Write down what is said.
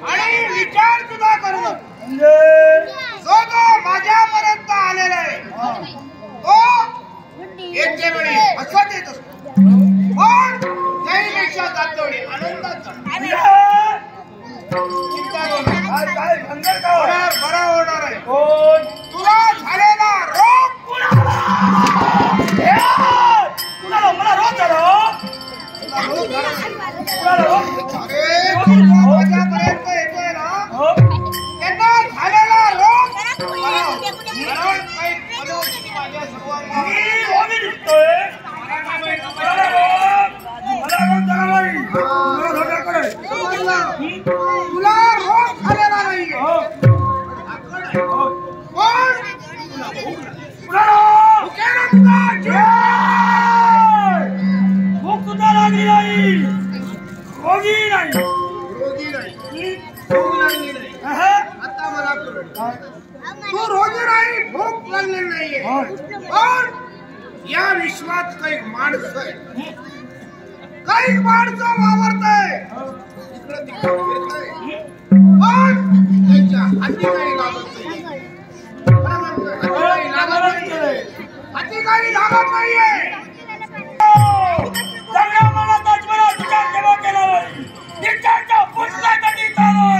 आणि विचार सुद्धा करू नको जो तो माझ्यापर्यंत आलेला आहे तो येते वेळी हसत येत असतो पण त्याहीपेक्षा जातो वेळी आनंदात बरा होणार आहे तुला झालेला रोग मला रोग झाला माझ्यापर्यंत येतोय ना त्यांना झालेला रोग माझ्या तुला रोग झालेला नाहीये भूक सुद्धा लागली नाही रोगी नाही आता मला तू रोगी नाही भूक लागली नाहीये पण या विश्वात काही माणसं आहे काही माणसं वावरतय इकडे तिकडे फिरतय पण त्यांच्या हाती काही लागत नाही हाती काही लागत नाहीये सगळ्या मनात तुझ्या सेवा केला निश्चयाच्या पुस्तकासाठी चालू